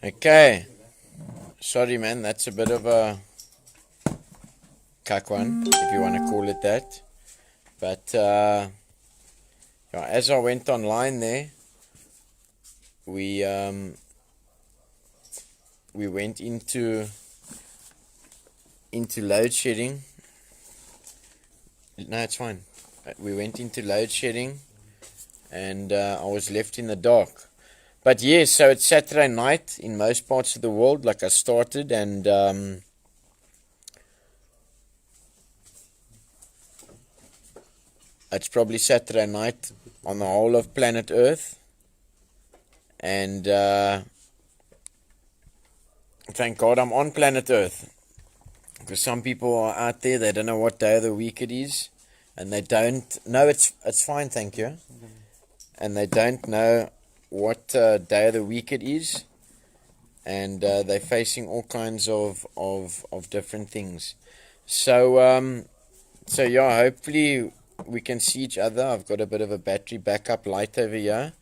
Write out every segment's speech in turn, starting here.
Okay. Sorry, man. That's a bit of a cuck one, if you want to call it that. But yeah, as I went online there, we went into load shedding. No, it's fine. We went into load shedding, and I was left in the dark. But yes, so it's Saturday night in most parts of the world, like I started, and it's probably Saturday night on the whole of planet Earth. And thank God I'm on planet Earth. Because some people are out there, they don't know what day of the week it is. And they don't... No, it's fine, thank you. And they don't know what day of the week it is. And they're facing all kinds of different things. So yeah, hopefully we can see each other. I've got a bit of a battery backup light over here.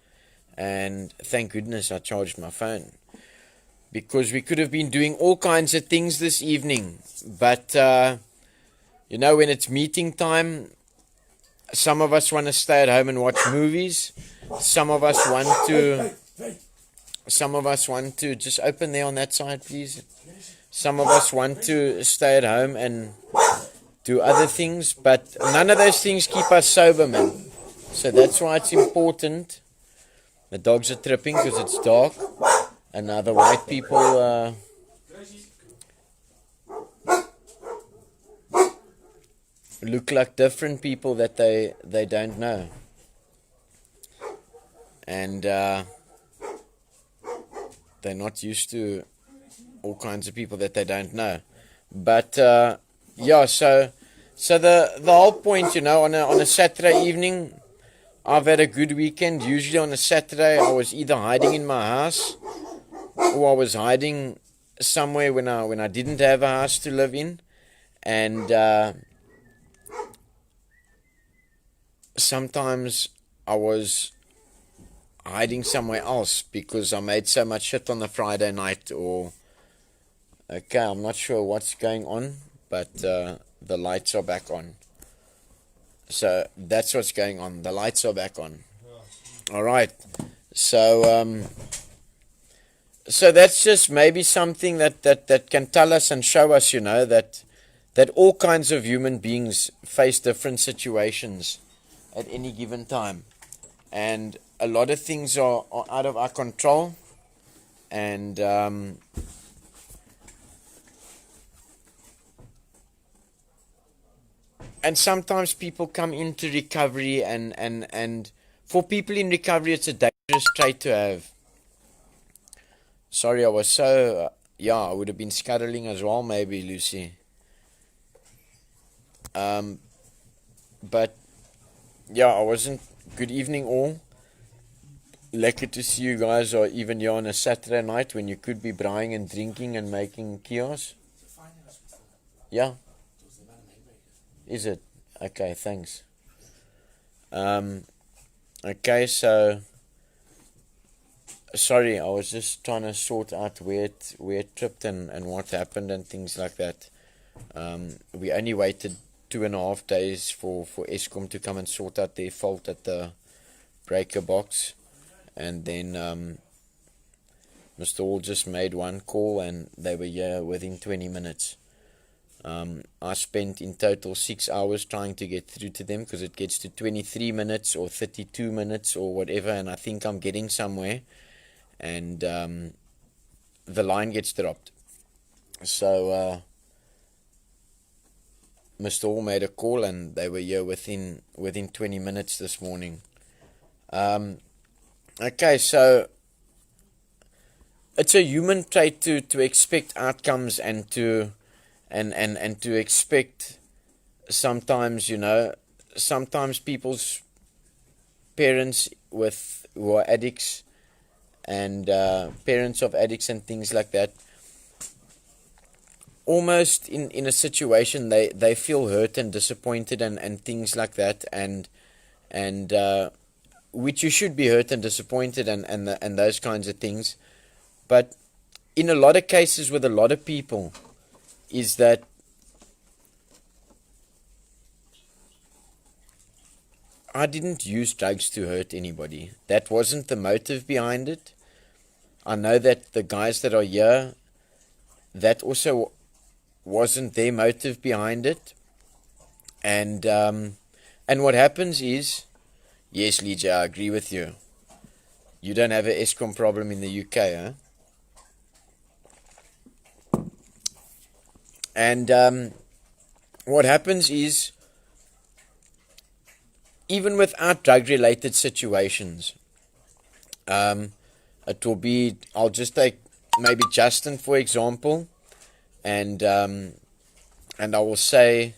And thank goodness I charged my phone. Because we could have been doing all kinds of things this evening. But, you know, when it's meeting time, some of us want to stay at home and watch movies. Some of us want to just open there on that side, please. Some of us want to stay at home and do other things, but none of those things keep us sober, man. So that's why it's important. The dogs are tripping because it's dark, and now the white people look like different people that they don't know. And they're not used to all kinds of people that they don't know. But yeah, so the whole point, you know, on a Saturday evening, I've had a good weekend. Usually on a Saturday, I was either hiding in my house or I was hiding somewhere when I didn't have a house to live in, and sometimes I was hiding somewhere else because I made so much shit on the Friday night. Or okay, I'm not sure what's going on, but the lights are back on. So that's what's going on. The lights are back on. All right. So so that's just maybe something that can tell us and show us, you know, that all kinds of human beings face different situations at any given time. And a lot of things are out of our control. And sometimes people come into recovery, and for people in recovery, it's a dangerous trait to have. Sorry, I was so... yeah, I would have been scuttling as well, maybe, Lucy. But, yeah, I wasn't... Good evening, all. Lucky to see you guys, or even here on a Saturday night when you could be buying and drinking and making kiosks. Yeah. Is it? Okay, thanks. Okay, so... Sorry, I was just trying to sort out where it tripped and what happened and things like that. We only waited 2.5 days for Eskom to come and sort out their fault at the breaker box. And then Mr. Hall just made one call and they were here within 20 minutes. I spent in total 6 hours trying to get through to them because it gets to 23 minutes or 32 minutes or whatever, and I think I'm getting somewhere. And the line gets dropped. So Mr. Hall made a call and they were here within 20 minutes this morning. Okay, so it's a human trait to expect outcomes and to expect sometimes, you know, sometimes people's parents who are addicts and parents of addicts and things like that, almost in a situation they feel hurt and disappointed and things like that, and which you should be hurt and disappointed and those kinds of things. But in a lot of cases with a lot of people is that I didn't use drugs to hurt anybody. That wasn't the motive behind it. I know that the guys that are here, that also wasn't their motive behind it. And what happens is, yes, Lija, I agree with you. You don't have an ESCOM problem in the UK, huh? And what happens is, even without drug-related situations, it will be, I'll just take maybe Justin, for example, and I will say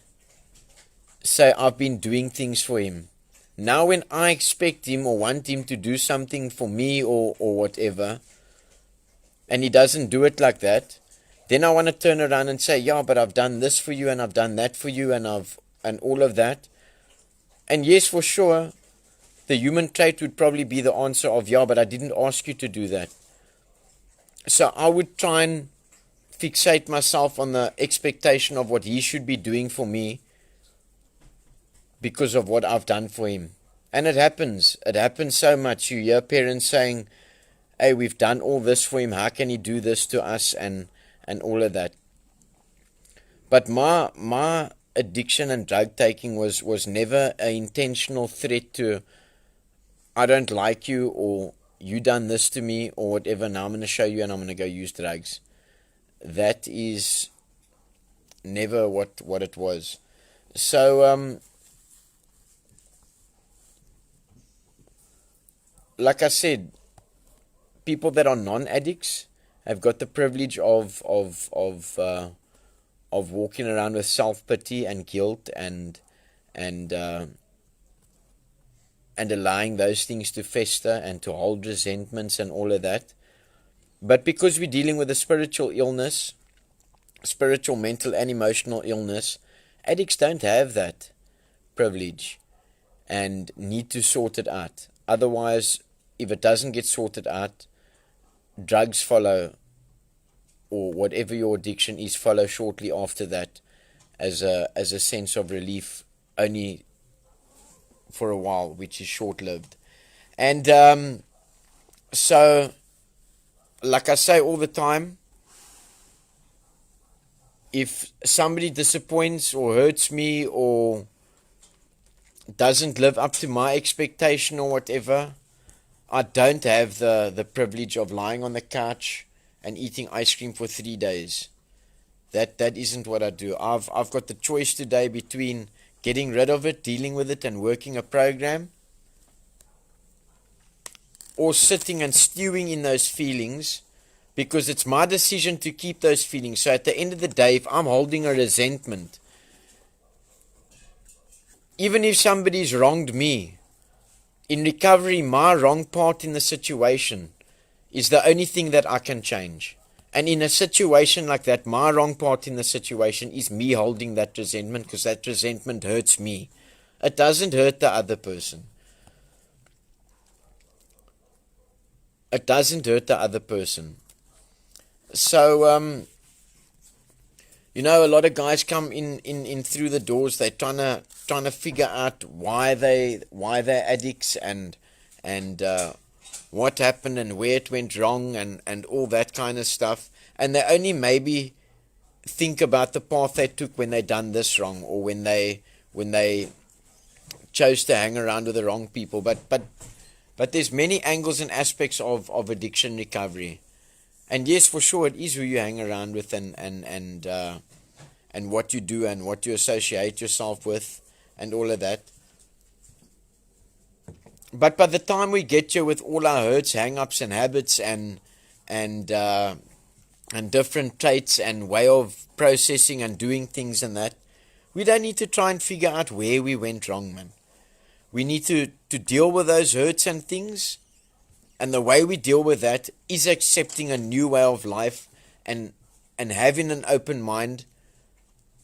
I've been doing things for him. Now when I expect him or want him to do something for me or whatever, and he doesn't do it like that, then I want to turn around and say, yeah, but I've done this for you and I've done that for you and all of that. And yes, for sure, the human trait would probably be the answer of, yeah, but I didn't ask you to do that. So I would try and fixate myself on the expectation of what he should be doing for me because of what I've done for him. And it happens. It happens so much. You hear parents saying, hey, we've done all this for him. How can he do this to us? And all of that. But my addiction and drug taking was never an intentional threat to, I don't like you, or you done this to me, or whatever. Now I'm going to show you and I'm going to go use drugs. That is never what it was. So, like I said, people that are non-addicts have got the privilege of walking around with self-pity and guilt and allowing those things to fester and to hold resentments and all of that. But because we're dealing with a spiritual illness, spiritual, mental and emotional illness, addicts don't have that privilege and need to sort it out. Otherwise, if it doesn't get sorted out, drugs follow, or whatever your addiction is, follow shortly after that as a sense of relief, only for a while, which is short-lived. And so, like I say all the time, if somebody disappoints or hurts me or doesn't live up to my expectation or whatever, I don't have the privilege of lying on the couch and eating ice cream for 3 days. That isn't what I do. I've got the choice today between getting rid of it, dealing with it and working a program, or sitting and stewing in those feelings, because it's my decision to keep those feelings. So at the end of the day, if I'm holding a resentment, even if somebody's wronged me, in recovery, my wrong part in the situation is the only thing that I can change. And in a situation like that, my wrong part in the situation is me holding that resentment, because that resentment hurts me. It doesn't hurt the other person. It doesn't hurt the other person. So, a lot of guys come in through the doors. They're trying to figure out why they're addicts and what happened and where it went wrong and all that kind of stuff. And they only maybe think about the path they took when they done this wrong, or when they chose to hang around with the wrong people. But there's many angles and aspects of addiction recovery. And yes, for sure, it is who you hang around with and what you do and what you associate yourself with and all of that. But by the time we get here with all our hurts, hang-ups and habits and different traits and way of processing and doing things and that, we don't need to try and figure out where we went wrong, man. We need to deal with those hurts and things. And the way we deal with that is accepting a new way of life and having an open mind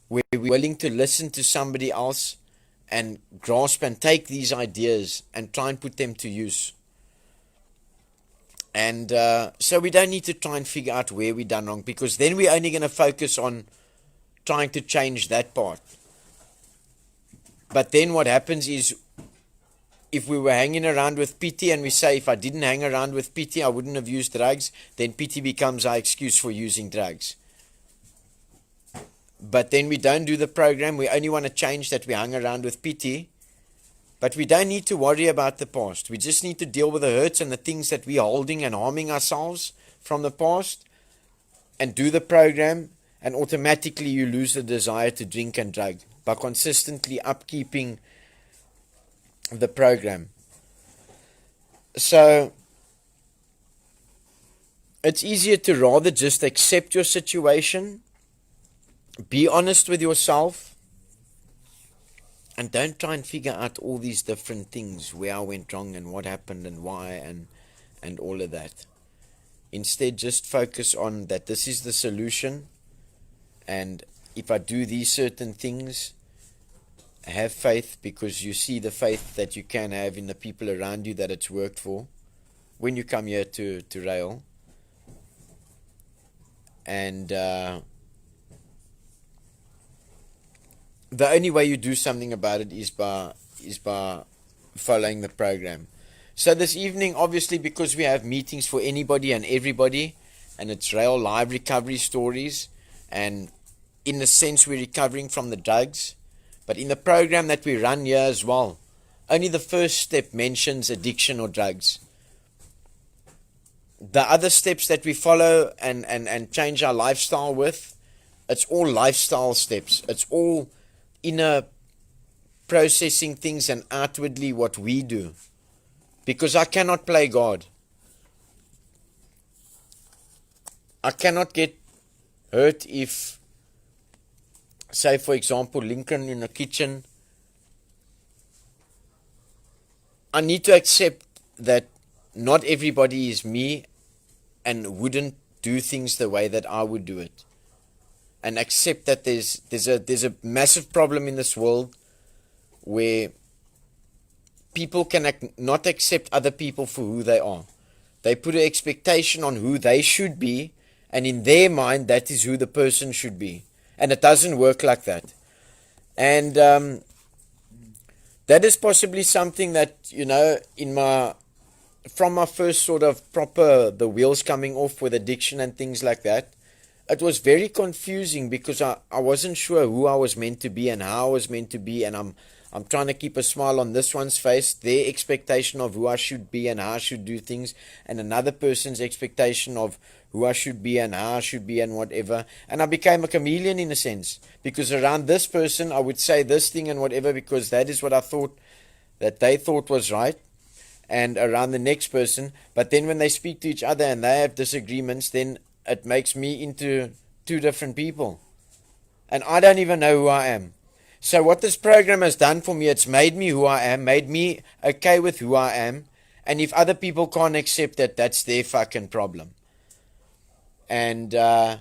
where we're willing to listen to somebody else and grasp and take these ideas and try and put them to use. And so we don't need to try and figure out where we done wrong, because then we're only going to focus on trying to change that part. But then what happens is, if we were hanging around with pity and we say, if I didn't hang around with pity, I wouldn't have used drugs, then pity becomes our excuse for using drugs. But then we don't do the program. We only want to change that we hung around with pity. But we don't need to worry about the past. We just need to deal with the hurts and the things that we're holding and harming ourselves from the past, and do the program, and automatically you lose the desire to drink and drug by consistently upkeeping the program. So it's easier to rather just accept your situation, be honest with yourself, and don't try and figure out all these different things, where I went wrong and what happened and why and all of that. Instead, just focus on that this is the solution, and if I do these certain things, have faith, because you see the faith that you can have in the people around you that it's worked for when you come here to RAEL. And the only way you do something about it is by following the program. So this evening, obviously, because we have meetings for anybody and everybody, and it's RAEL live recovery stories, and in a sense we're recovering from the drugs, but in the program that we run here as well, only the first step mentions addiction or drugs. The other steps that we follow and change our lifestyle with, it's all lifestyle steps. It's all inner processing things and outwardly what we do. Because I cannot play God. I cannot get hurt if, say for example, Lincoln in the kitchen. I need to accept that not everybody is me and wouldn't do things the way that I would do it. And accept that there's a massive problem in this world where people can not accept other people for who they are. They put an expectation on who they should be, and in their mind that is who the person should be. And it doesn't work like that. And that is possibly something that, from my first sort of proper, the wheels coming off with addiction and things like that, it was very confusing, because I wasn't sure who I was meant to be and how I was meant to be, and I'm trying to keep a smile on this one's face, their expectation of who I should be and how I should do things, and another person's expectation of who I should be and how I should be and whatever. And I became a chameleon in a sense, because around this person I would say this thing and whatever, because that is what I thought that they thought was right, and around the next person. But then when they speak to each other and they have disagreements, then it makes me into two different people, and I don't even know who I am. So what this program has done for me, it's made me who I am, made me okay with who I am, and if other people can't accept that, that's their fucking problem. And the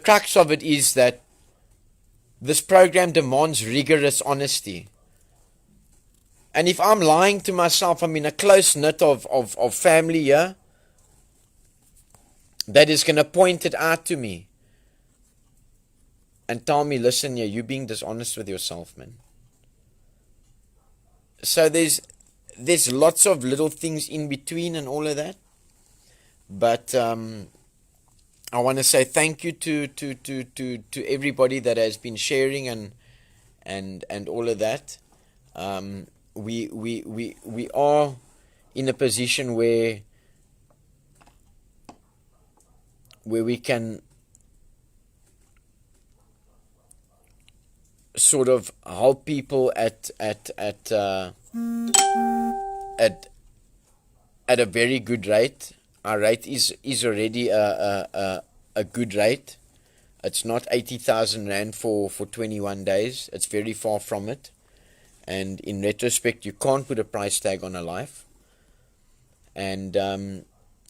crux of it is that this program demands rigorous honesty. And if I'm lying to myself, I'm in a close knit of family here that is going to point it out to me and tell me, listen, you're being dishonest with yourself, man. So there's lots of little things in between and all of that. But I want to say thank you to everybody that has been sharing and all of that. We are in a position where we can sort of help people at a very good rate. Our rate is already a good rate. It's not 80,000 Rand for 21 days. It's very far from it. And in retrospect, you can't put a price tag on a life. And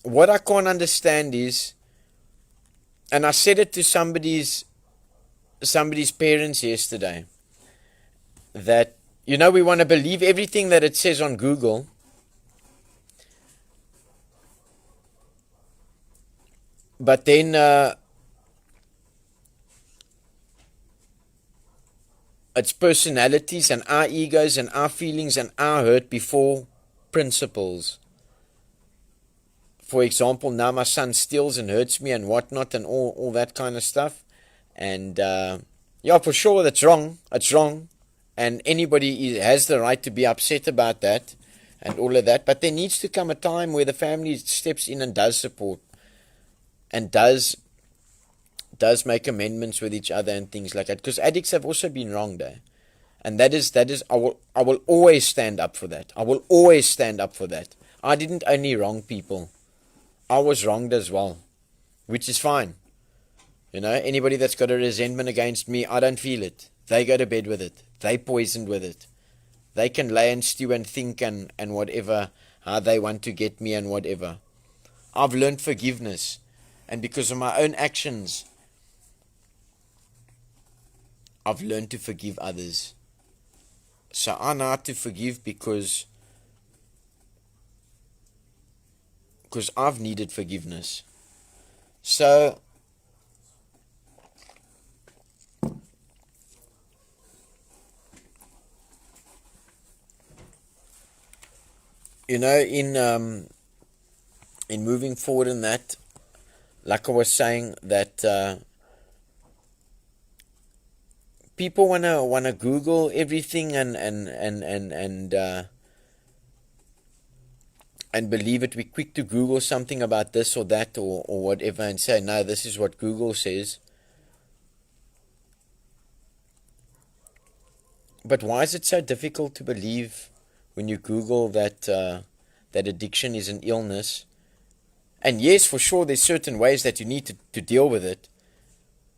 what I can't understand is, and I said it to somebody's parents yesterday, that, we want to believe everything that it says on Google, But then it's personalities and our egos and our feelings and our hurt before principles. For example, now my son steals and hurts me and whatnot and all that kind of stuff. And yeah, for sure, that's wrong. It's wrong. And anybody has the right to be upset about that and all of that. But there needs to come a time where the family steps in and does support and does make amendments with each other and things like that. Because addicts have also been wronged, eh? And that is I will always stand up for that. I will always stand up for that. I didn't only wrong people. I was wronged as well, which is fine. You know, anybody that's got a resentment against me, I don't feel it. They go to bed with it. They poisoned with it. They can lay and stew and think and whatever, how they want to get me and whatever. I've learned forgiveness. And because of my own actions, I've learned to forgive others. So I know how to forgive because I've needed forgiveness. So you know, in moving forward in that, like I was saying, that people wanna Google everything and believe it. We're quick to Google something about this or that or whatever and say, no, this is what Google says. But why is it so difficult to believe when you Google that that addiction is an illness? And yes, for sure, there's certain ways that you need to deal with it.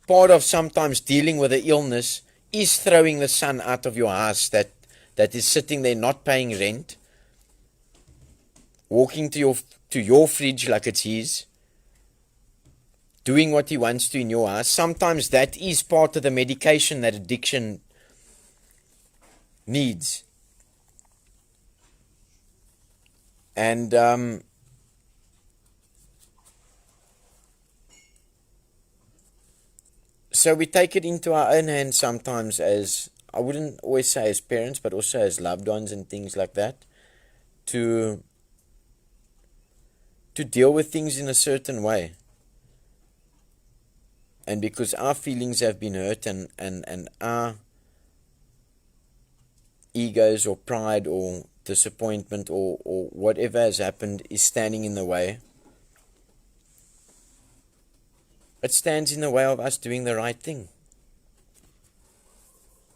Part of sometimes dealing with the illness is throwing the son out of your house that is sitting there not paying rent, walking to your fridge like it's his, doing what he wants to in your house. Sometimes that is part of the medication that addiction needs. And so we take it into our own hands sometimes, as I wouldn't always say as parents, but also as loved ones and things like that, to deal with things in a certain way. And because our feelings have been hurt and our egos or pride or disappointment or whatever has happened is standing in the way, it stands in the way of us doing the right thing.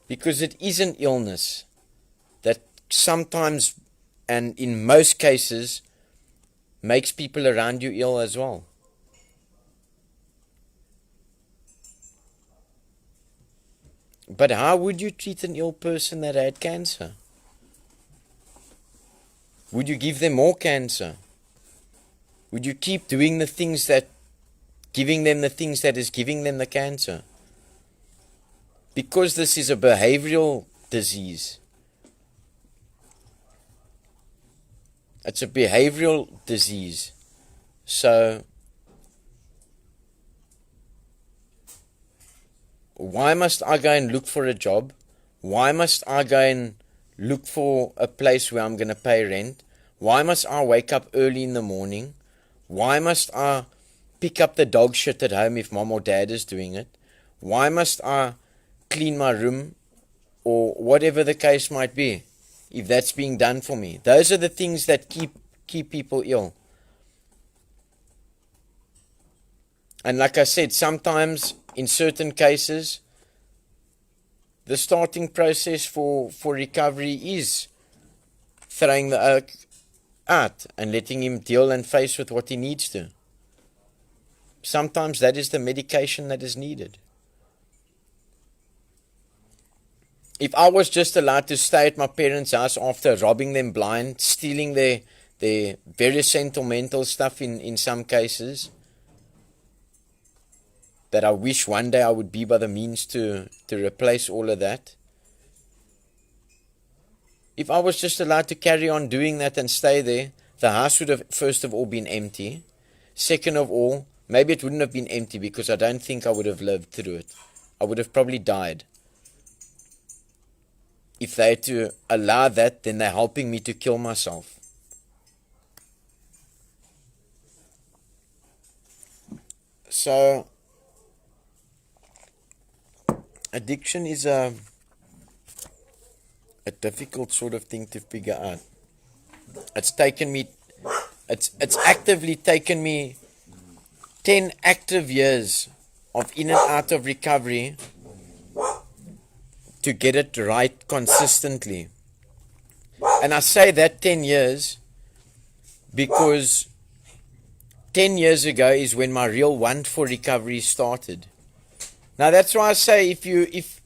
Because it is an illness that sometimes, and in most cases, makes people around you ill as well. But how would you treat an ill person that had cancer? Would you give them more cancer? Would you keep doing the things that, giving them the things that is giving them the cancer? Because this is a behavioral disease. It's a behavioral disease. So why must I go and look for a job? Why must I go and look for a place where I'm going to pay rent? Why must I wake up early in the morning? Why must I pick up the dog shit at home if mom or dad is doing it? Why must I clean my room or whatever the case might be if that's being done for me? Those are the things that keep people ill. And like I said, sometimes in certain cases the starting process for recovery is throwing the oak out and letting him deal and face with what he needs to. Sometimes that is the medication that is needed. If I was just allowed to stay at my parents' house after robbing them blind, stealing their very sentimental stuff in some cases, that I wish one day I would be by the means to replace all of that. If I was just allowed to carry on doing that and stay there, the house would have, first of all, been empty. Second of all, maybe it wouldn't have been empty, because I don't think I would have lived through it. I would have probably died. If they had to allow that, then they're helping me to kill myself. So, addiction is a difficult sort of thing to figure out. It's actively taken me 10 active years of in and out of recovery to get it right consistently. And I say that 10 years because 10 years ago is when my real want for recovery started. Now that's why I say if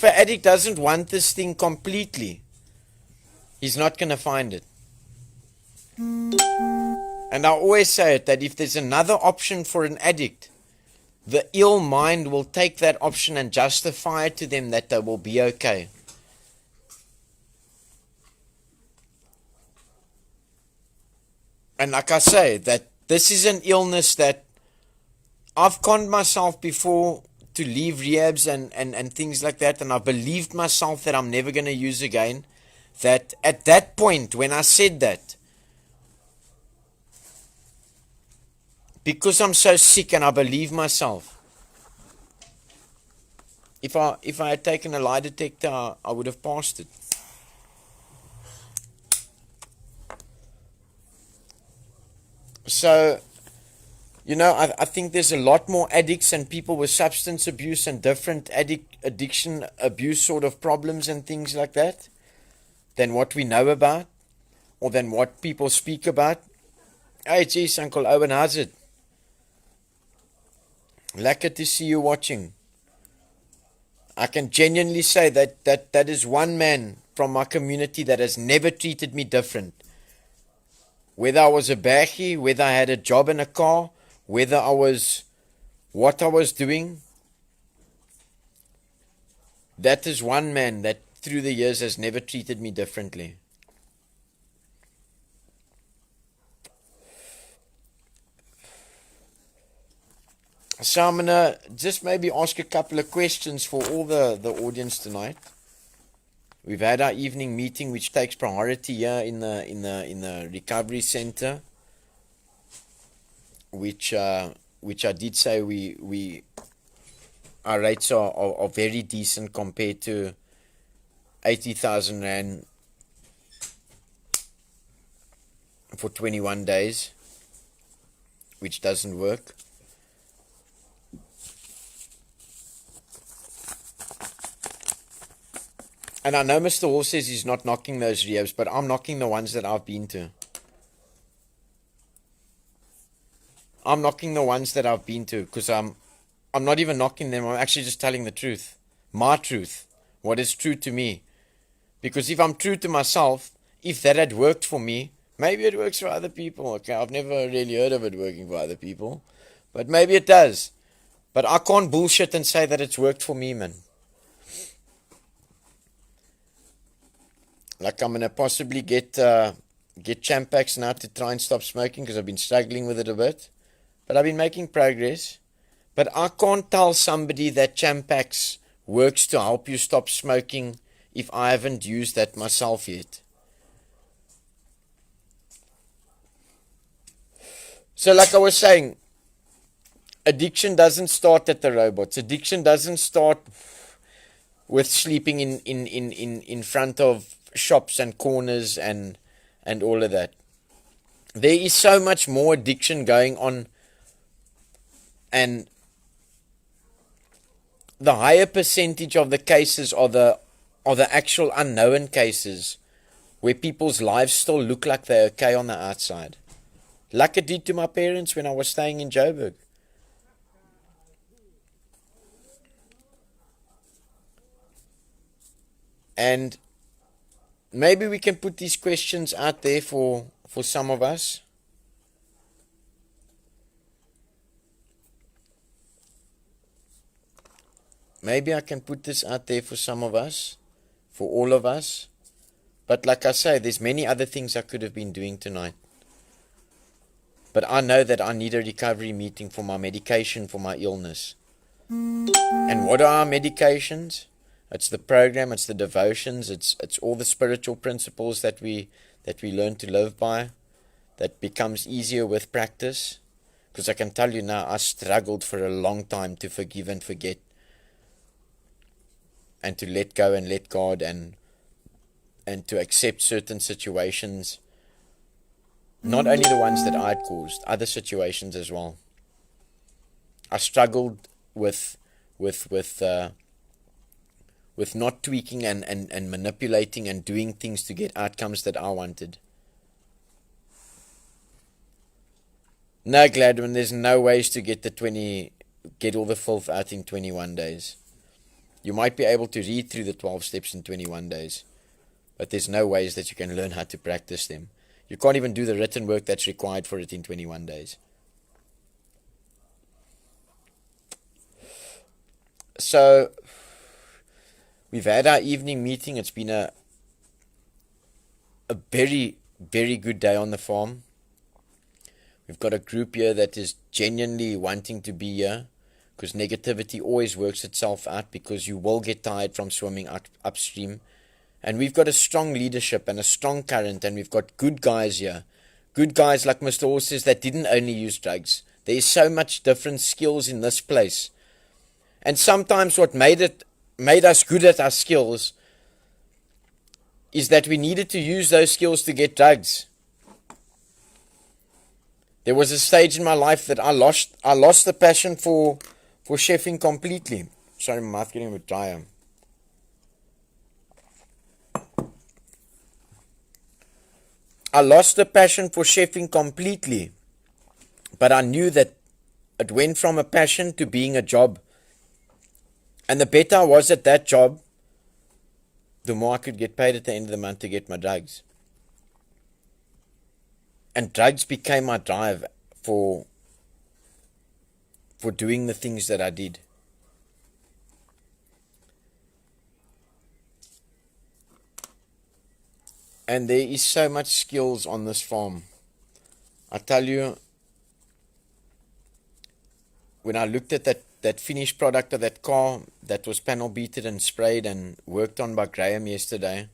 an addict doesn't want this thing completely, he's not going to find it. And I always say it, that if there's another option for an addict, the ill mind will take that option and justify it to them that they will be okay. And like I say, that this is an illness that I've conned myself before to leave rehabs and things like that, and I believed myself that I'm never going to use again. That at that point, when I said that, because I'm so sick and I believe myself, if I had taken a lie detector, I would have passed it. So, I think there's a lot more addicts and people with substance abuse and different addiction abuse sort of problems and things like that than what we know about or than what people speak about. Hey, geez, Uncle Owen, how's it? Lucky to see you watching. I can genuinely say that is one man from my community that has never treated me different. Whether I was a baggie, whether I had a job in a car, whether I was what I was doing, that is one man that through the years has never treated me differently. So I'm going to just maybe ask a couple of questions for all the audience tonight. We've had our evening meeting, which takes priority here in the recovery center, which I did say our rates are very decent compared to 80,000 Rand for 21 days, which doesn't work. And I know Mr. Hall says he's not knocking those rehabs, but I'm knocking the ones that I've been to. I'm knocking the ones that I've been to because I'm not even knocking them. I'm actually just telling the truth. My truth. What is true to me. Because if I'm true to myself, if that had worked for me, maybe it works for other people. Okay, I've never really heard of it working for other people. But maybe it does. But I can't bullshit and say that it's worked for me, man. Like I'm going to possibly get Champax now to try and stop smoking because I've been struggling with it a bit. But I've been making progress. But I can't tell somebody that Champax works to help you stop smoking if I haven't used that myself yet. So like I was saying, addiction doesn't start at the robots. Addiction doesn't start with sleeping in front of shops and corners and all of that. There is so much more addiction going on, and the higher percentage of the cases are the actual unknown cases where people's lives still look like they're okay on the outside. Like it did to my parents when I was staying in Joburg. And maybe we can put these questions out there for some of us. Maybe I can put this out there for some of us, for all of us. But like I say, there's many other things I could have been doing tonight. but I know that I need a recovery meeting for my medication for my illness. And what are our medications? It's the program, it's the devotions, it's all the spiritual principles that we learn to live by, that becomes easier with practice. Because I can tell you now, I struggled for a long time to forgive and forget, and to let go and let God, and to accept certain situations, not only the ones that I'd caused, other situations as well. I struggled with not tweaking and manipulating and doing things to get outcomes that I wanted. No, Gladwin, there's no ways to get all the filth out in 21 days. You might be able to read through the 12 steps in 21 days, but there's no ways that you can learn how to practice them. You can't even do the written work that's required for it in 21 days. So, we've had our evening meeting. It's been a very, very good day on the farm. We've got a group here that is genuinely wanting to be here, because negativity always works itself out, because you will get tired from swimming upstream. And we've got a strong leadership and a strong current, and we've got good guys here. Good guys like Mr. Horses that didn't only use drugs. There's so much different skills in this place. And sometimes what made us good at our skills is that we needed to use those skills to get drugs. There was a stage in my life that I lost the passion for chefing completely. Sorry, my mouth getting a bit dry. I lost the passion for chefing completely, but I knew that it went from a passion to being a job. And the better I was at that job, the more I could get paid at the end of the month to get my drugs. And drugs became my drive for doing the things that I did. And there is so much skills on this farm. I tell you, when I looked at that finished product of that car that was panel beaten and sprayed and worked on by Graham yesterday,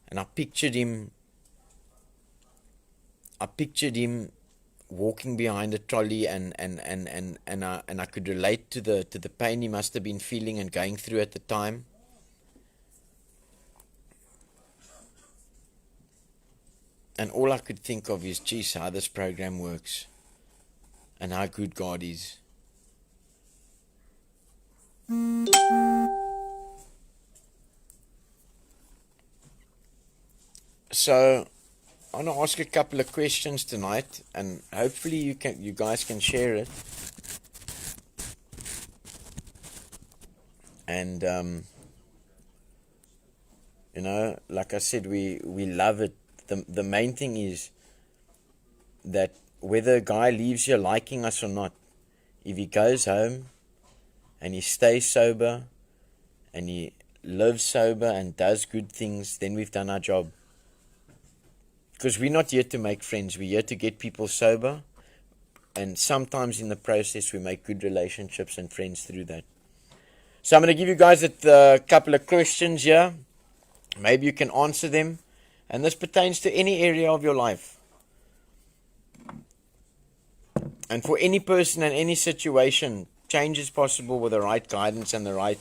and I pictured him walking behind a trolley, and I could relate to the pain he must have been feeling and going through at the time. And all I could think of is, geez, how this program works and how good God is. So I want to ask a couple of questions tonight, and hopefully you guys can share it. And like I said, we love it. The main thing is that whether a guy leaves here liking us or not, if he goes home and he stays sober and he lives sober and does good things, then we've done our job. Because we're not here to make friends, we're here to get people sober, and sometimes in the process we make good relationships and friends through that. So I'm going to give you guys a couple of questions here. Maybe you can answer them. And this pertains to any area of your life. And for any person and any situation, change is possible with the right guidance and the right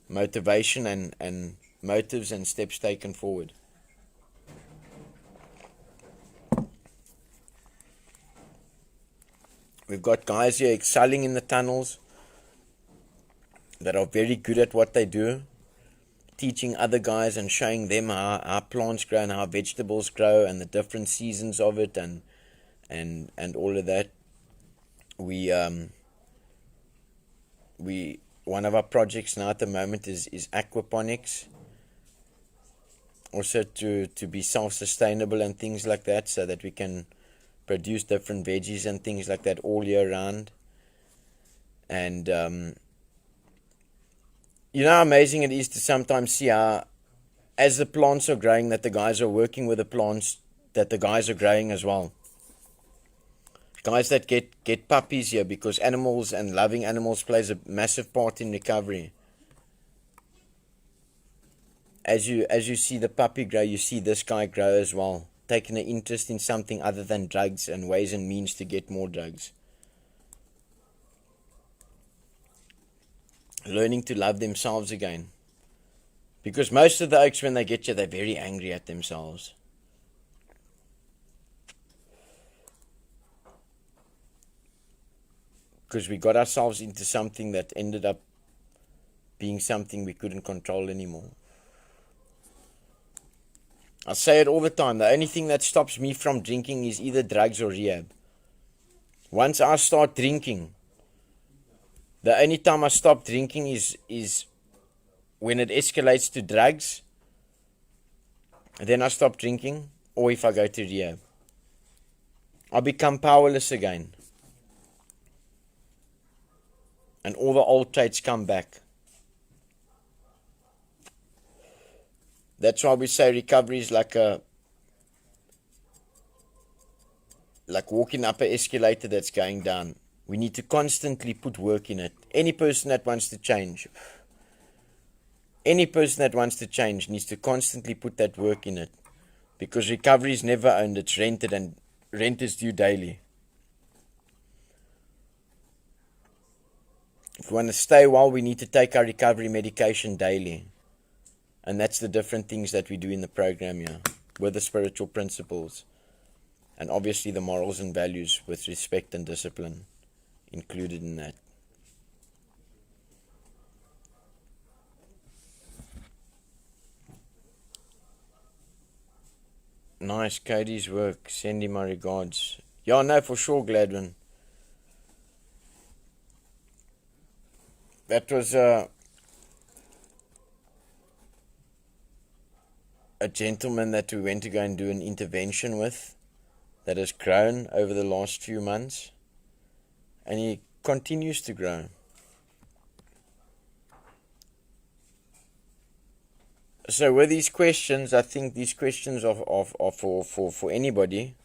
motivation and motives and steps taken forward. We've got guys here excelling in the tunnels that are very good at what they do, teaching other guys and showing them how plants grow and how vegetables grow and the different seasons of it and all of that. One of our projects now at the moment is aquaponics, also to be self-sustainable and things like that, so that we can produce different veggies and things like that all year round. And you know how amazing it is to sometimes see how, as the plants are growing, that the guys are working with the plants that the guys are growing as well. Guys that get puppies here, because animals and loving animals plays a massive part in recovery. As you see the puppy grow, you see this guy grow as well, taking an interest in something other than drugs and ways and means to get more drugs. Learning to love themselves again. Because most of the oaks, when they get you, they're very angry at themselves. Because we got ourselves into something that ended up being something we couldn't control anymore. I say it all the time, the only thing that stops me from drinking is either drugs or rehab. Once I start drinking, the only time I stop drinking is when it escalates to drugs. Then I stop drinking, or if I go to rehab. I become powerless again. And all the old traits come back. That's why we say recovery is like walking up an escalator that's going down. We need to constantly put work in it. Any person that wants to change needs to constantly put that work in it. Because recovery is never owned, it's rented, and rent is due daily. If we want to stay well, we need to take our recovery medication daily. And that's the different things that we do in the program here, with the spiritual principles. And obviously the morals and values with respect and discipline included in that. Nice, Cody's work. Send him my regards. Yeah, no, for sure, Gladwin. That was a gentleman that we went to go and do an intervention with that has grown over the last few months. And he continues to grow. So with these questions, I think these questions are for anybody.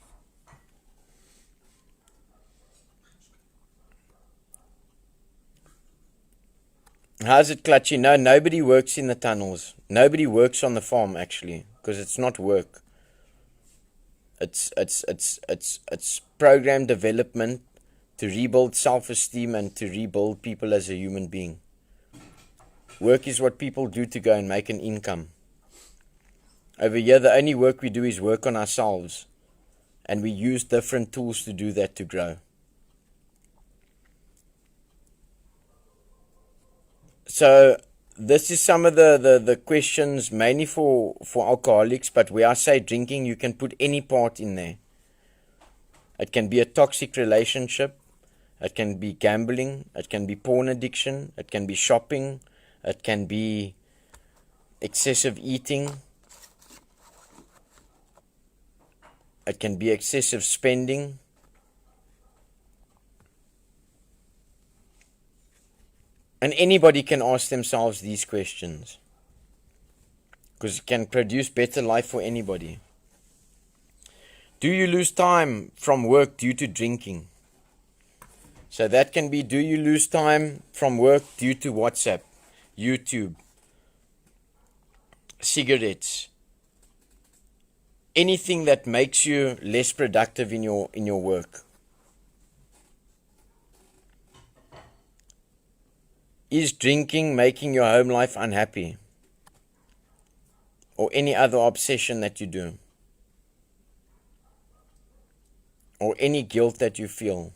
How's it, Clutchy? No, nobody works in the tunnels. Nobody works on the farm, actually, because it's not work. It's program development to rebuild self-esteem and to rebuild people as a human being. Work is what people do to go and make an income. Over here, the only work we do is work on ourselves. And we use different tools to do that to grow. So, this is some of the questions mainly for alcoholics, but where I say drinking, you can put any part in there. It can be a toxic relationship. It can be gambling. It can be porn addiction. It can be shopping. It can be excessive eating. It can be excessive spending. And anybody can ask themselves these questions. Because it can produce better life for anybody. Do you lose time from work due to drinking? So that can be, do you lose time from work due to WhatsApp, YouTube, cigarettes, anything that makes you less productive in your work? Is drinking making your home life unhappy? Or any other obsession that you do? Or any guilt that you feel?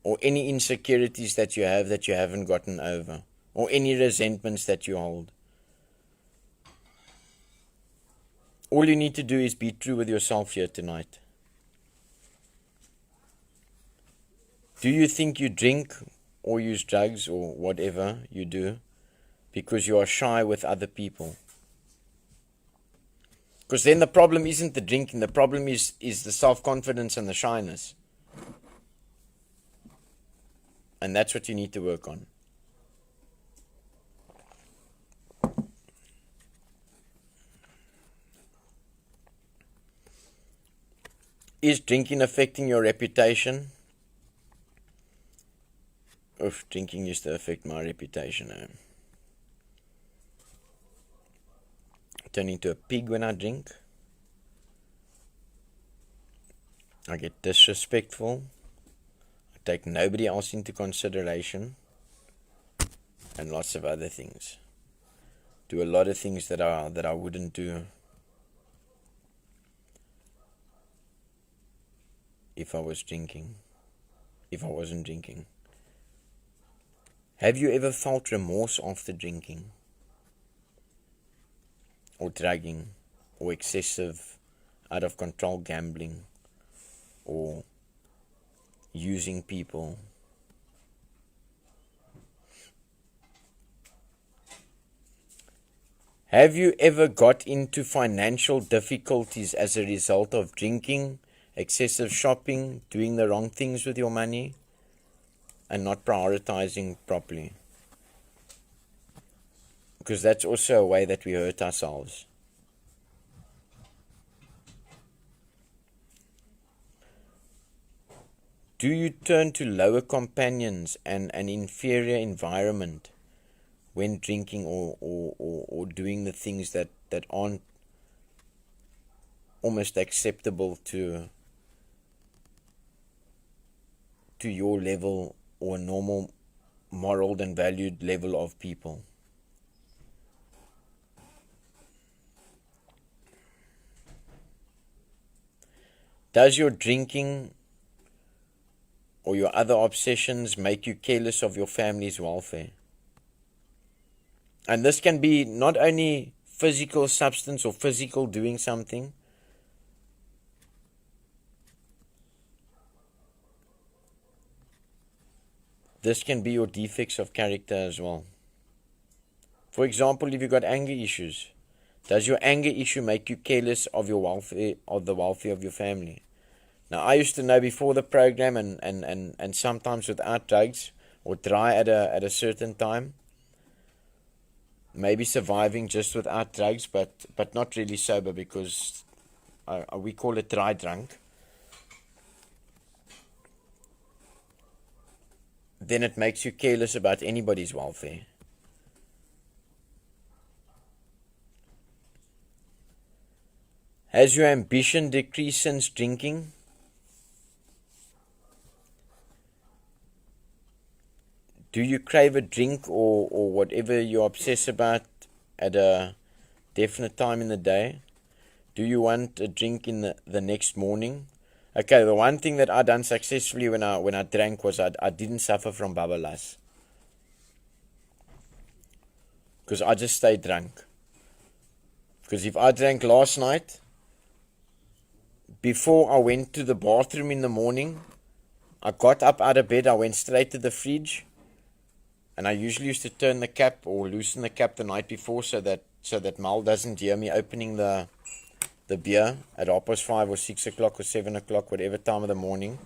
Or any insecurities that you have that you haven't gotten over? Or any resentments that you hold? All you need to do is be true with yourself here tonight. Do you think you drink or use drugs or whatever you do because you are shy with other people? Because then the problem isn't the drinking, the problem is the self-confidence and the shyness. And that's what you need to work on. Is drinking affecting your reputation? Oof, drinking used to affect my reputation. I turn into a pig when I drink. I get disrespectful. I take nobody else into consideration. And lots of other things. Do a lot of things that I wouldn't do if I was drinking. If I wasn't drinking. Have you ever felt remorse after drinking? Or drugging? Or excessive, out of control gambling? Or using people? Have you ever got into financial difficulties as a result of drinking, excessive shopping, doing the wrong things with your money, and not prioritizing properly? Because that's also a way that we hurt ourselves. Do you turn to lower companions and an inferior environment when drinking or doing the things that aren't almost acceptable to your level or normal moral and valued level of people? Does your drinking or your other obsessions make you careless of your family's welfare? And this can be not only physical substance or physical doing something. This can be your defects of character as well. For example, if you've got anger issues, does your anger issue make you careless of your welfare or the welfare of your family? Now, I used to know before the program and sometimes without drugs or dry at a certain time, maybe surviving just without drugs, but not really sober, because we call it dry drunk. Then it makes you careless about anybody's welfare. Has your ambition decreased since drinking? Do you crave a drink or whatever you obsess about at a definite time in the day? Do you want a drink in the next morning? Okay, the one thing that I done successfully when I drank was I didn't suffer from babalas. Because I just stayed drunk. Because if I drank last night, before I went to the bathroom in the morning, I got up out of bed, I went straight to the fridge, and I usually used to turn the cap or loosen the cap the night before so that Mal doesn't hear me opening the beer at 5:30 or 6 o'clock or 7 o'clock, whatever time of the morning.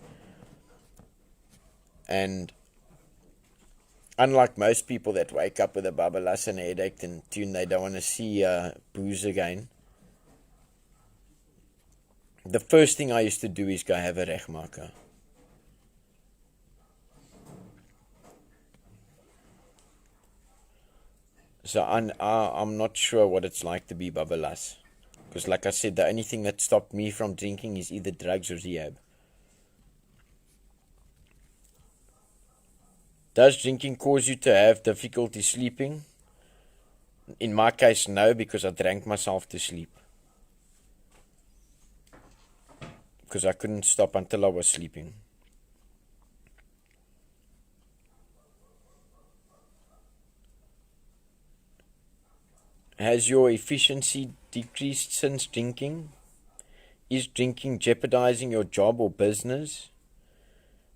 And unlike most people that wake up with a babalas and a headache and tune, they don't want to see booze again. The first thing I used to do is go have a regmaker. So I'm not sure what it's like to be babalas. Because like I said, the only thing that stopped me from drinking is either drugs or rehab. Does drinking cause you to have difficulty sleeping? In my case, no, because I drank myself to sleep. Because I couldn't stop until I was sleeping. Has your efficiency decreased since drinking? Is drinking jeopardizing your job or business?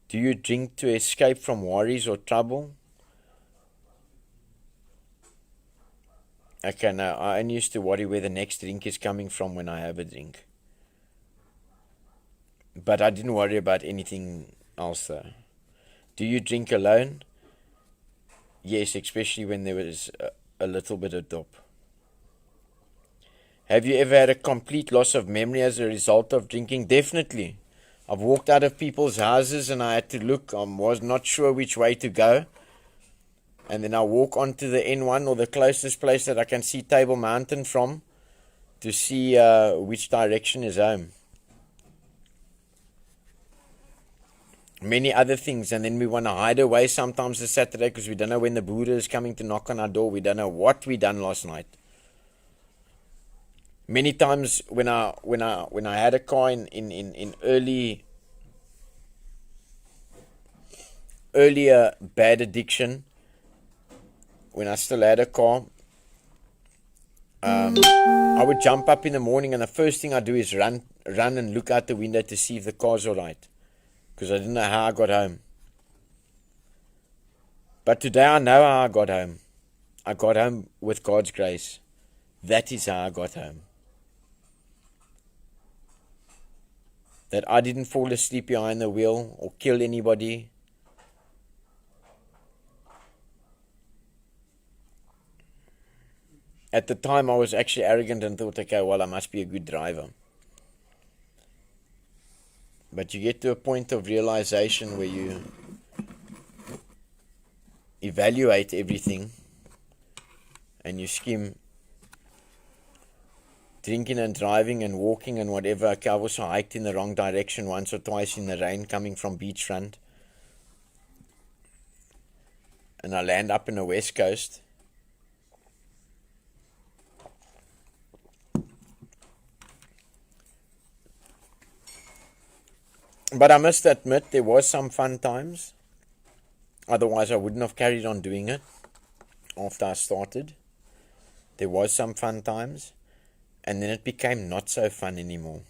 Do you drink to escape from worries or trouble? Okay, no, I only used to worry where the next drink is coming from when I have a drink. But I didn't worry about anything else though. Do you drink alone? Yes, especially when there was a little bit of dope. Have you ever had a complete loss of memory as a result of drinking? Definitely. I've walked out of people's houses and I had to look. I was not sure which way to go. And then I walk onto the N1 or the closest place that I can see Table Mountain from to see which direction is home. Many other things. And then we want to hide away sometimes this Saturday because we don't know when the Buddha is coming to knock on our door. We don't know what we done last night. Many times when I had a car in earlier bad addiction, when I still had a car, I would jump up in the morning and the first thing I do is run and look out the window to see if the car's alright, because I didn't know how I got home. But today I know how I got home. I got home with God's grace. That is how I got home. That I didn't fall asleep behind the wheel or kill anybody. At the time I was actually arrogant and thought, okay, well, I must be a good driver. But you get to a point of realization where you evaluate everything and you skim. Drinking and driving and walking and whatever. Okay, I also hiked in the wrong direction once or twice in the rain coming from beachfront. And I land up in the West Coast. But I must admit, there was some fun times. Otherwise, I wouldn't have carried on doing it after I started. There was some fun times. And then it became not so fun anymore.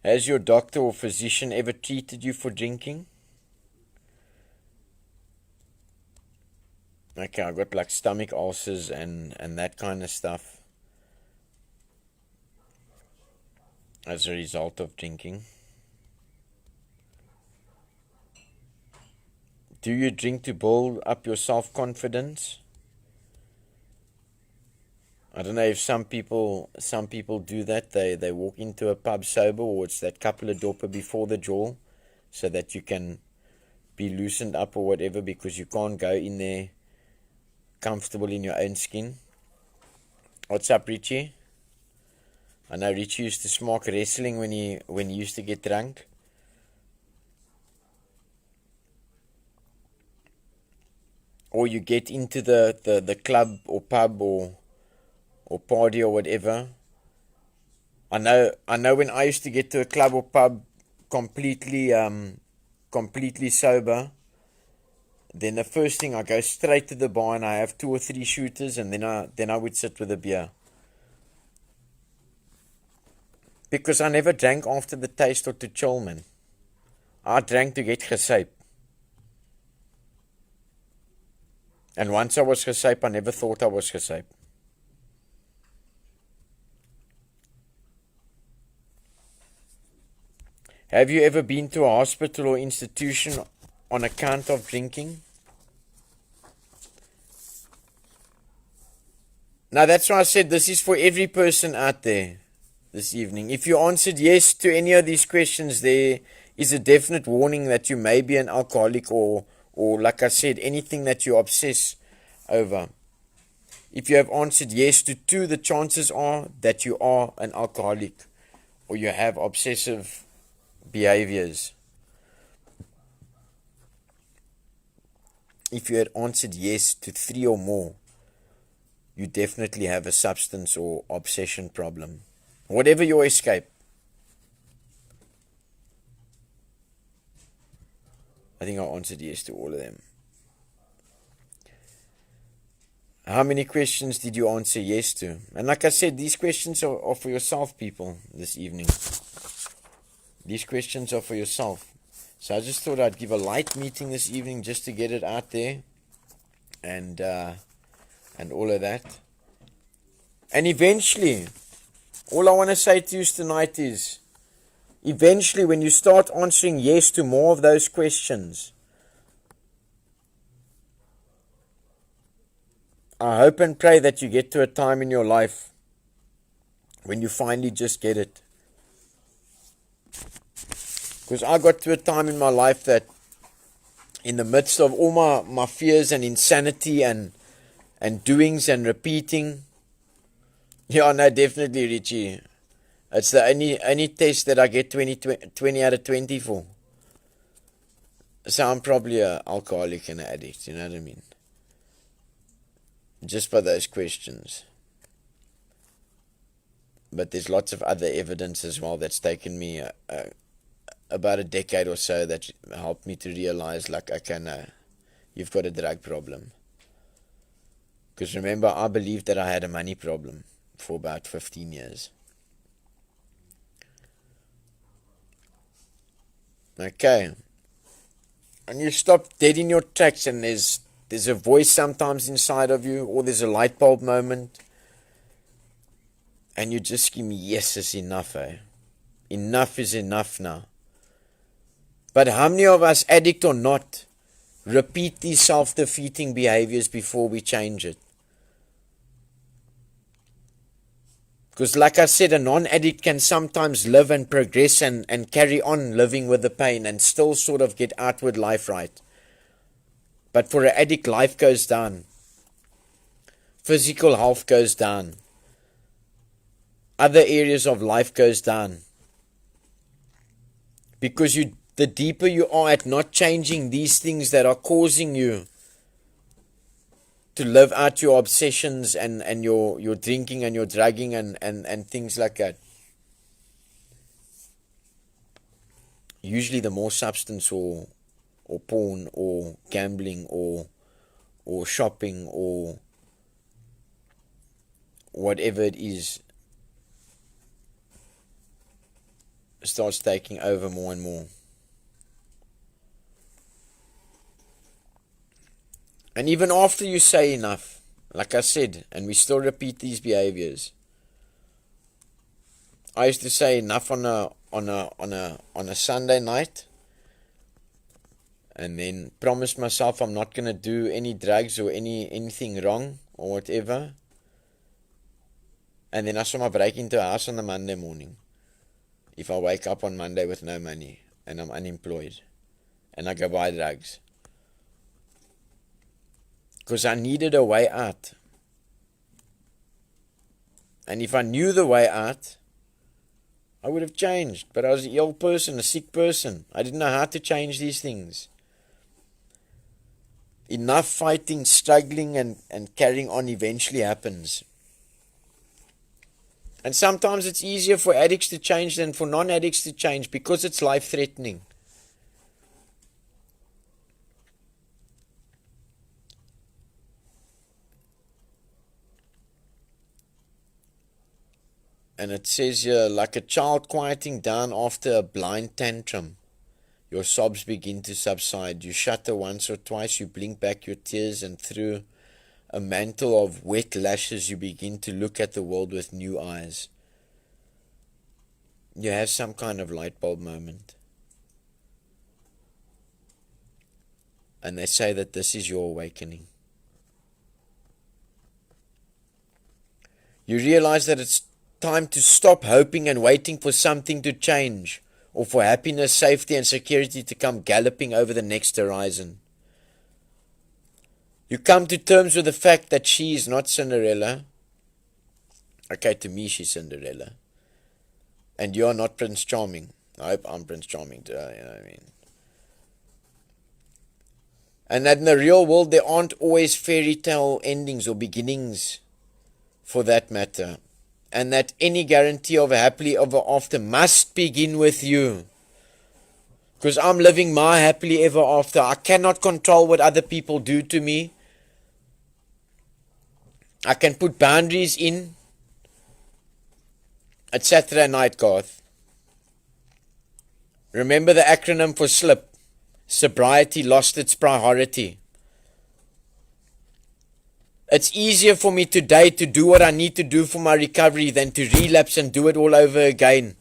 Has your doctor or physician ever treated you for drinking? Okay, I got like stomach ulcers and that kind of stuff as a result of drinking. Do you drink to build up your self-confidence? I don't know if some people do that. They walk into a pub sober, or it's that couple of dopa before the draw, so that you can be loosened up or whatever, because you can't go in there comfortable in your own skin. What's up, Richie? I know Richie used to smoke wrestling when he used to get drunk. Or you get into the club or pub or party or whatever. I know when I used to get to a club or pub completely sober, then the first thing I go straight to the bar and I have 2 or 3 shooters, and then I would sit with a beer. Because I never drank after the taste or to chill, man. I drank to get gesyp. And once I was gesyp, I never thought I was gesyp. Have you ever been to a hospital or institution on account of drinking? Now that's why I said this is for every person out there this evening. If you answered yes to any of these questions, there is a definite warning that you may be an alcoholic, or like I said, anything that you obsess over. If you have answered yes to 2, the chances are that you are an alcoholic or you have obsessive behaviors. If you had answered yes to 3 or more, you definitely have a substance or obsession problem. Whatever your escape. I think I answered yes to all of them. How many questions did you answer yes to? And like I said, these questions are for yourself, people, this evening. These questions are for yourself. So I just thought I'd give a light meeting this evening just to get it out there. And all of that. And eventually, all I want to say to you tonight is, eventually when you start answering yes to more of those questions, I hope and pray that you get to a time in your life when you finally just get it. Because I got to a time in my life that in the midst of all my fears and insanity and doings and repeating, yeah, no, definitely, Richie. It's the only test that I get 20 out of 20 for. So I'm probably an alcoholic and an addict, you know what I mean? Just by those questions. But there's lots of other evidence as well that's taken me about a decade or so that helped me to realize, like, okay, no, you've got a drug problem. Because remember, I believed that I had a money problem for about 15 years. Okay. And you stop dead in your tracks, and there's a voice sometimes inside of you, or there's a light bulb moment, and you just scream, yes, it's enough, eh? Enough is enough now. But how many of us, addict or not, repeat these self-defeating behaviors before we change it? Because like I said, a non-addict can sometimes live and progress and carry on living with the pain and still sort of get outward life right. But for an addict, life goes down. Physical health goes down. Other areas of life goes down. Because the deeper you are at not changing these things that are causing you to live out your obsessions and your drinking and your drugging and things like that. Usually the more substance or porn or gambling or shopping or whatever it is starts taking over more and more. And even after you say enough, like I said, and we still repeat these behaviors. I used to say enough on a Sunday night, and then promised myself I'm not gonna do any drugs or anything wrong or whatever. And then I saw break into a house on the Monday morning. If I wake up on Monday with no money and I'm unemployed, and I go buy drugs. Because I needed a way out. And if I knew the way out, I would have changed. But I was an ill person, a sick person. I didn't know how to change these things. Enough fighting, struggling, and carrying on eventually happens. And sometimes it's easier for addicts to change than for non-addicts to change because it's life-threatening. And it says here, like a child quieting down after a blind tantrum, your sobs begin to subside. You shudder once or twice, you blink back your tears, and through a mantle of wet lashes, you begin to look at the world with new eyes. You have some kind of light bulb moment. And they say that this is your awakening. You realize that it's time to stop hoping and waiting for something to change, or for happiness, safety, and security to come galloping over the next horizon. You come to terms with the fact that she is not Cinderella. Okay, to me she's Cinderella. And you're not Prince Charming. I hope I'm Prince Charming to her, you know what I mean? And that in the real world there aren't always fairy tale endings or beginnings, for that matter. And that any guarantee of a happily ever after must begin with you. Because I'm living my happily ever after. I cannot control what other people do to me. I can put boundaries in. It's Saturday night, Garth. Remember the acronym for SLIP. Sobriety lost its priority. It's easier for me today to do what I need to do for my recovery than to relapse and do it all over again.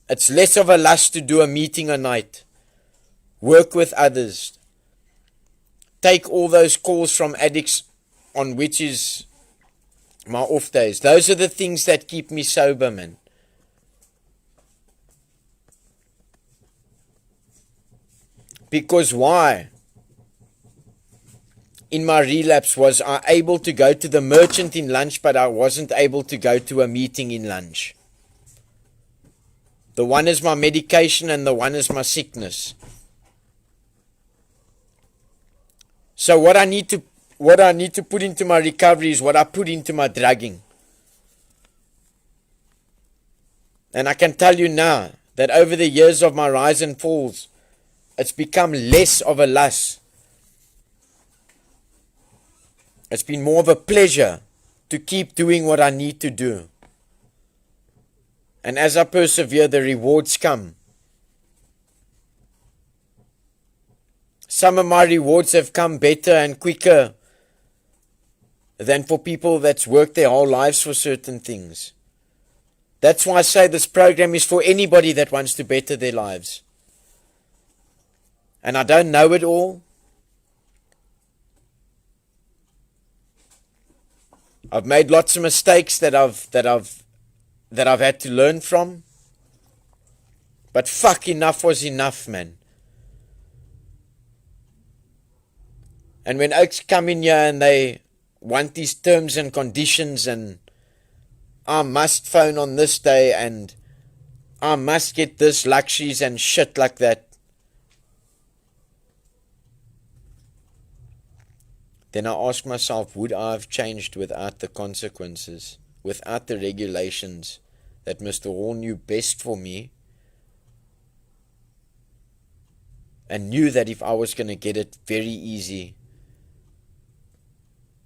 It's less of a lust to do a meeting a night. Work with others. take all those calls from addicts on which is my off days. Those are the things that keep me sober, man. Because why? In my relapse, was I able to go to the merchant in lunch, but I wasn't able to go to a meeting in lunch. The one is my medication and the one is my sickness. So what I need to put into my recovery is what I put into my drugging. And I can tell you now that over the years of my rise and falls, it's become less of a lust. It's been more of a pleasure to keep doing what I need to do. And as I persevere, the rewards come. Some of my rewards have come better and quicker than for people that's worked their whole lives for certain things. That's why I say this program is for anybody that wants to better their lives. And I don't know it all. I've made lots of mistakes that I've had to learn from. But fuck, enough was enough, man. And when oaks come in here and they want these terms and conditions and I must phone on this day and I must get this luxuries and shit like that, then I ask myself, would I have changed without the consequences, without the regulations that Mr. Hall knew best for me and knew that if I was going to get it very easy,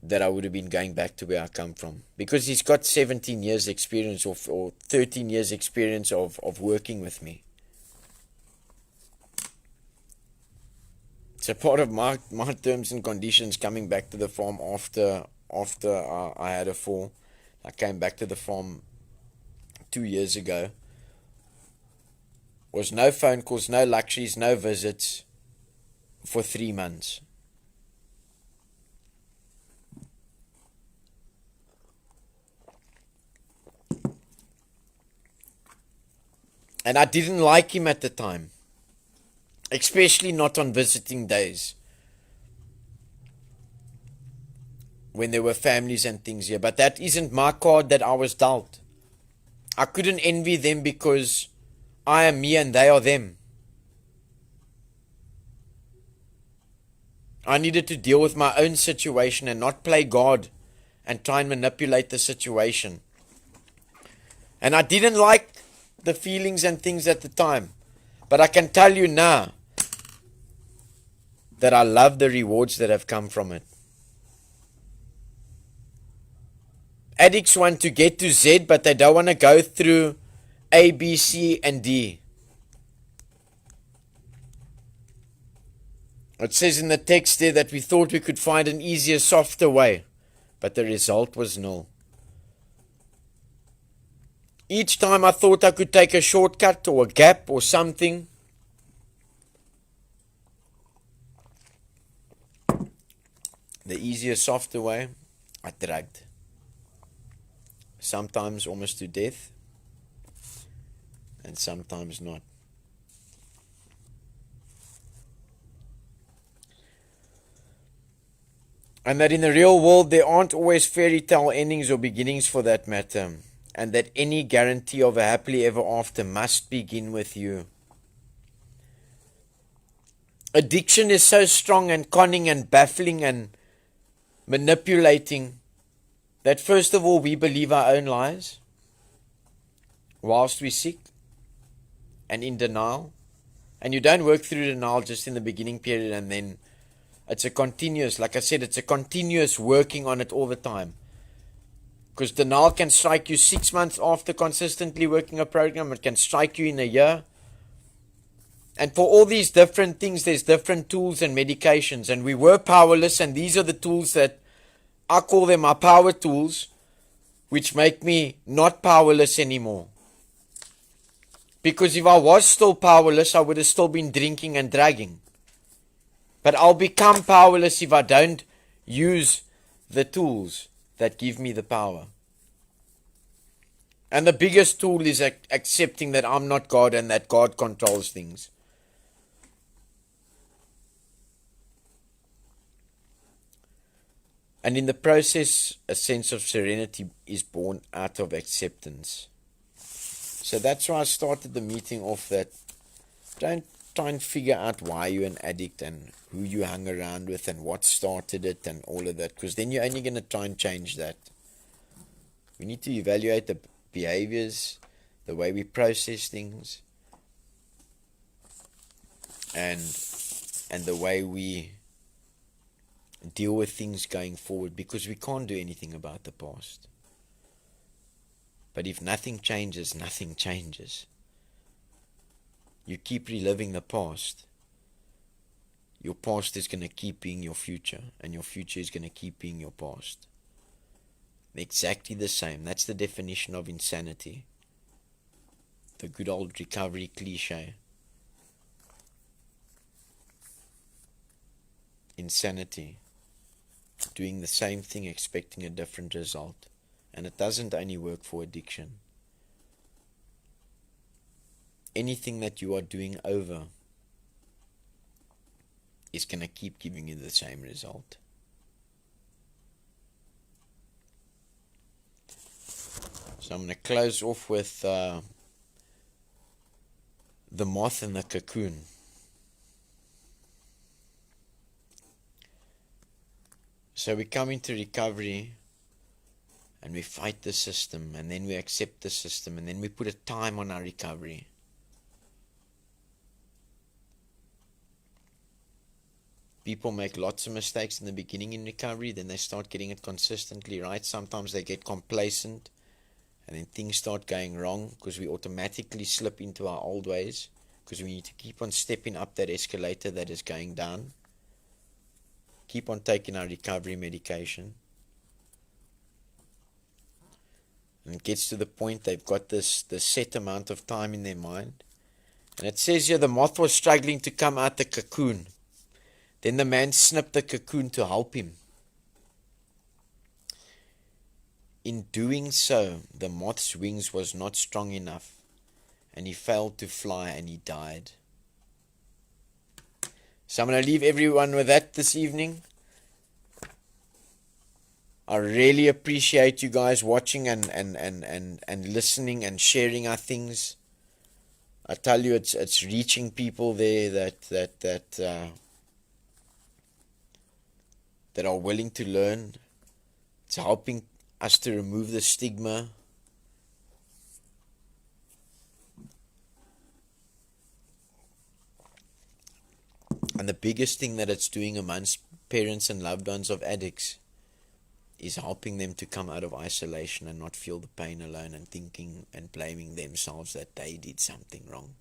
that I would have been going back to where I come from. Because he's got 17 years experience or 13 years experience of working with me. It's a part of my terms and conditions coming back to the farm after I had a fall. I came back to the farm 2 years ago. Was no phone calls, no luxuries, no visits for 3 months. And I didn't like him at the time. Especially not on visiting days. When there were families and things here. But that isn't my card that I was dealt. I couldn't envy them because I am me and they are them. I needed to deal with my own situation and not play God and try and manipulate the situation. And I didn't like the feelings and things at the time. But I can tell you now that I love the rewards that have come from it. Addicts want to get to Z, but they don't want to go through A, B, C, and D. It says in the text there that we thought we could find an easier, softer way, but the result was nil. Each time I thought I could take a shortcut or a gap or something, the easier, softer way, I dragged. Sometimes almost to death, and sometimes not. And that in the real world there aren't always fairy tale endings or beginnings for that matter. And that any guarantee of a happily ever after must begin with you. Addiction is so strong and cunning and baffling and manipulating that first of all we believe our own lies whilst we're sick and in denial. And you don't work through denial just in the beginning period and then it's a continuous, like I said, it's a continuous working on it all the time. Because denial can strike you 6 months after consistently working a program. It can strike you in a year. And for all these different things, there's different tools and medications. And we were powerless, and these are the tools that I call them my power tools, which make me not powerless anymore. Because if I was still powerless, I would have still been drinking and dragging. But I'll become powerless if I don't use the tools that give me the power. And the biggest tool is accepting that I'm not God and that God controls things. And in the process, a sense of serenity is born out of acceptance. So that's why I started the meeting off that don't try and figure out why you're an addict and who you hung around with and what started it and all of that, because then you're only going to try and change that. We need to evaluate the behaviors, the way we process things, and the way we deal with things going forward, because we can't do anything about the past. But if nothing changes, nothing changes. You keep reliving the past, your past is going to keep being your future, and your future is going to keep being your past. Exactly the same. That's the definition of insanity. The good old recovery cliche. Insanity. Doing the same thing, expecting a different result. And it doesn't only work for addiction. Anything that you are doing over is going to keep giving you the same result. So I'm going to close off with the moth and the cocoon. So we come into recovery and we fight the system, and then we accept the system, and then we put a time on our recovery. People make lots of mistakes in the beginning in recovery, then they start getting it consistently right. Sometimes they get complacent, and then things start going wrong because we automatically slip into our old ways, because we need to keep on stepping up that escalator that is going down. Keep on taking our recovery medication. And it gets to the point they've got this set amount of time in their mind. And it says here the moth was struggling to come out the cocoon. Then the man snipped the cocoon to help him. In doing so, the moth's wings was not strong enough, and he failed to fly and he died. So I'm going to leave everyone with that this evening. I really appreciate you guys watching and listening and sharing our things. I tell you, it's reaching people there that are willing to learn. It's helping us to remove the stigma. And the biggest thing that it's doing amongst parents and loved ones of addicts is helping them to come out of isolation and not feel the pain alone and thinking and blaming themselves that they did something wrong.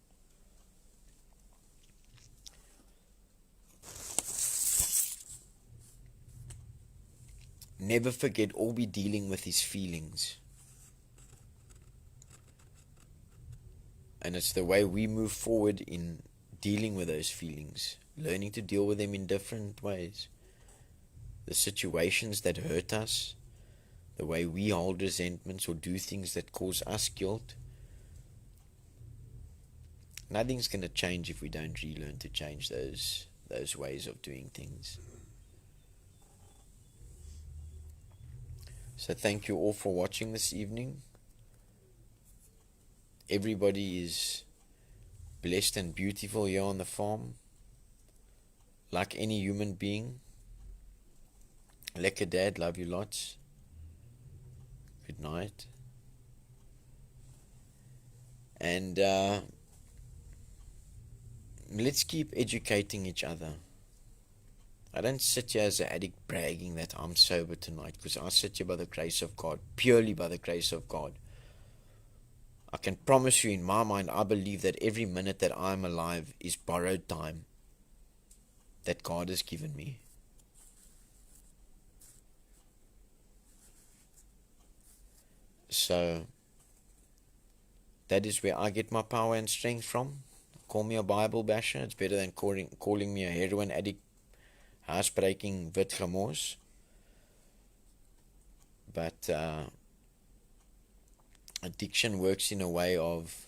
Never forget, all we're dealing with is feelings. And it's the way we move forward in dealing with those feelings, learning to deal with them in different ways. The situations that hurt us, the way we hold resentments or do things that cause us guilt. Nothing's going to change if we don't relearn to change those ways of doing things. So thank you all for watching this evening. Everybody is blessed and beautiful here on the farm, like any human being. Lekker Dad, love you lots. Good night. And let's keep educating each other. I don't sit here as an addict bragging that I'm sober tonight, because I sit here by the grace of God, purely by the grace of God. I can promise you, in my mind, I believe that every minute that I'm alive is borrowed time that God has given me. So that is where I get my power and strength from. Call me a Bible basher. It's better than calling me a heroin addict huisbreking wit gemors. But addiction works in a way of,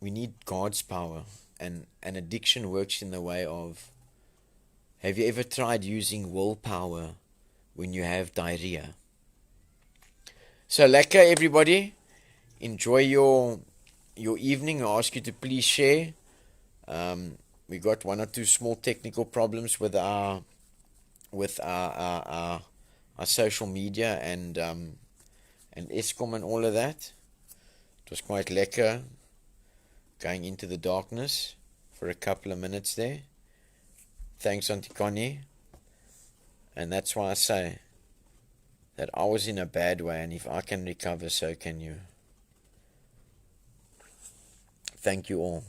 we need God's power, and addiction works in the way of, have you ever tried using willpower when you have diarrhea? So lekker, everybody. Enjoy your evening. I ask you to please share. We got one or two small technical problems with our social media and Eskom and all of that. It was quite lekker going into the darkness for a couple of minutes there. Thanks, Auntie Connie. And that's why I say that I was in a bad way, and if I can recover, so can you. Thank you all.